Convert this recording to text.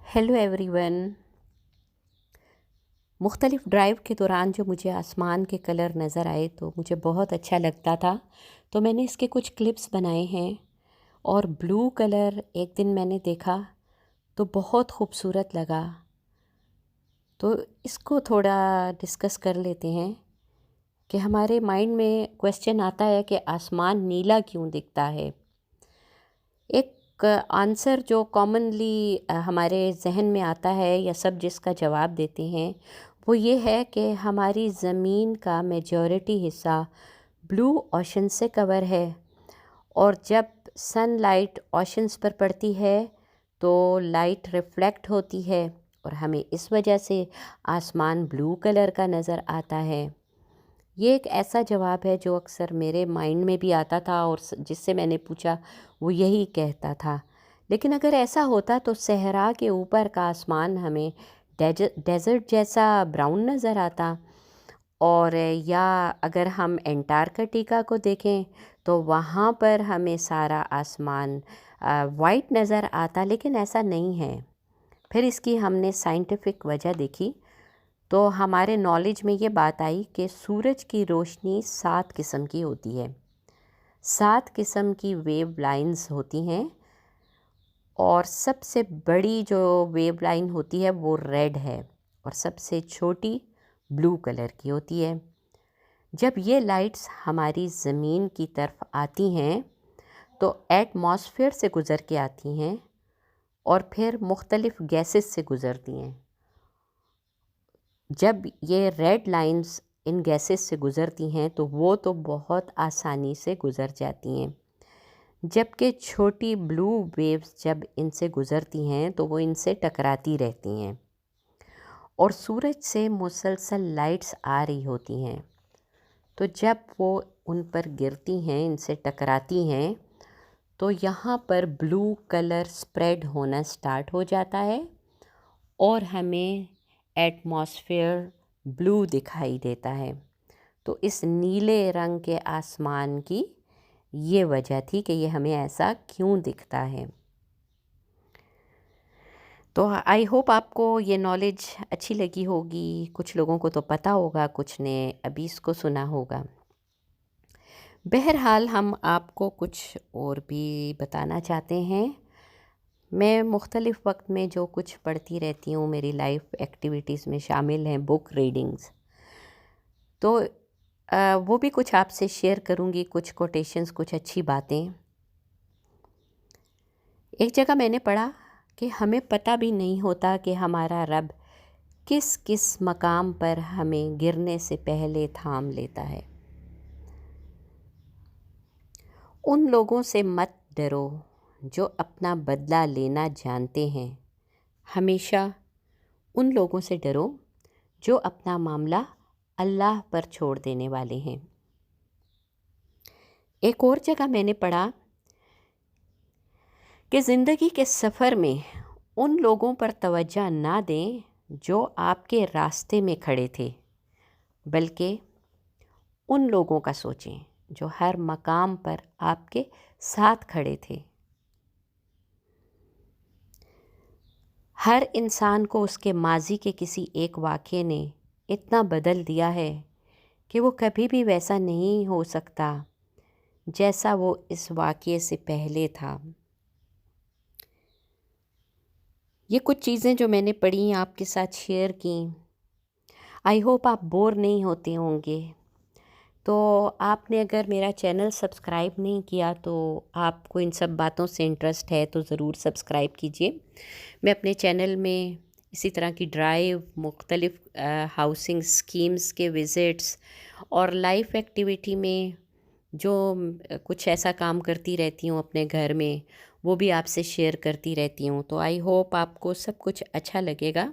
Hello everyone. मुख्तलिफ़ drive के दौरान जो मुझे आसमान के कलर नज़र आए तो मुझे बहुत अच्छा लगता था, तो मैंने इसके कुछ क्लिप्स बनाए हैं। और ब्लू कलर एक दिन मैंने देखा तो बहुत खूबसूरत लगा, तो इसको थोड़ा डिस्कस कर लेते हैं कि हमारे माइंड में क्वेश्चन आता है कि आसमान नीला क्यों दिखता है। एक आंसर जो कॉमनली हमारे जहन में आता है या सब जिसका जवाब देते हैं वो ये है कि हमारी ज़मीन का मेजॉरिटी हिस्सा ब्लू ओशन से कवर है, और जब सनलाइट ओशंस पर पड़ती है तो लाइट रिफ्लेक्ट होती है और हमें इस वजह से आसमान ब्लू कलर का नज़र आता है। ये एक ऐसा जवाब है जो अक्सर मेरे माइंड में भी आता था और जिससे मैंने पूछा वो यही कहता था। लेकिन अगर ऐसा होता तो सहरा के ऊपर का आसमान हमें डेजर्ट जैसा ब्राउन नज़र आता, और या अगर हम एंटार्कटिका को देखें तो वहाँ पर हमें सारा आसमान वाइट नज़र आता, लेकिन ऐसा नहीं है। फिर इसकी हमने साइंटिफिक वजह देखी तो हमारे नॉलेज में ये बात आई कि सूरज की रोशनी 7 किस्म की होती है। 7 किस्म की वेव लाइंस होती हैं, और सबसे बड़ी जो वेव लाइन होती है वो रेड है और सबसे छोटी ब्लू कलर की होती है। जब ये लाइट्स हमारी ज़मीन की तरफ आती हैं तो एटमॉस्फेयर से गुज़र के आती हैं और फिर मुख्तलिफ़ गैसेस से गुज़रती हैं। जब ये रेड लाइंस इन गैसेस से गुज़रती हैं तो वो तो बहुत आसानी से गुज़र जाती हैं, जबकि छोटी ब्लू वेव्स जब इनसे गुज़रती हैं तो वो इनसे टकराती रहती हैं और सूरज से मुसलसल लाइट्स आ रही होती हैं। तो जब वो उन पर गिरती हैं, इनसे टकराती हैं, तो यहाँ पर ब्लू कलर स्प्रेड होना स्टार्ट हो जाता है और हमें एटमॉस्फेयर ब्लू दिखाई देता है। तो इस नीले रंग के आसमान की ये वजह थी कि ये हमें ऐसा क्यों दिखता है। तो आई होप आपको ये नॉलेज अच्छी लगी होगी। कुछ लोगों को तो पता होगा, कुछ ने अभी इसको सुना होगा। बहरहाल हम आपको कुछ और भी बताना चाहते हैं। मैं मुख्तलिफ़ वक्त में जो कुछ पढ़ती रहती हूँ, मेरी लाइफ एक्टिविटीज़ में शामिल हैं बुक रीडिंग्स, तो वो भी कुछ आपसे शेयर करूँगी, कुछ कोटेशंस, कुछ अच्छी बातें। एक जगह मैंने पढ़ा कि हमें पता भी नहीं होता कि हमारा रब किस किस मकाम पर हमें गिरने से पहले थाम लेता है। उन लोगों से मत डरो जो अपना बदला लेना जानते हैं, हमेशा उन लोगों से डरो जो अपना मामला अल्लाह पर छोड़ देने वाले हैं। एक और जगह मैंने पढ़ा कि ज़िंदगी के सफ़र में उन लोगों पर तवज्जो ना दें जो आपके रास्ते में खड़े थे, बल्कि उन लोगों का सोचें जो हर मकाम पर आपके साथ खड़े थे। हर इंसान को उसके माजी के किसी एक वाक़ये ने इतना बदल दिया है कि वो कभी भी वैसा नहीं हो सकता जैसा वो इस वाक़ये से पहले था। ये कुछ चीज़ें जो मैंने पढ़ी आपके साथ शेयर की। आई होप आप बोर नहीं होते होंगे। तो आपने अगर मेरा चैनल सब्सक्राइब नहीं किया तो आपको इन सब बातों से इंटरेस्ट है तो ज़रूर सब्सक्राइब कीजिए। मैं अपने चैनल में इसी तरह की ड्राइव, मुख्तलिफ़ हाउसिंग स्कीम्स के विज़िट्स और लाइफ एक्टिविटी में जो कुछ ऐसा काम करती रहती हूँ अपने घर में, वो भी आपसे शेयर करती रहती हूँ। तो आई होप आपको सब कुछ अच्छा लगेगा।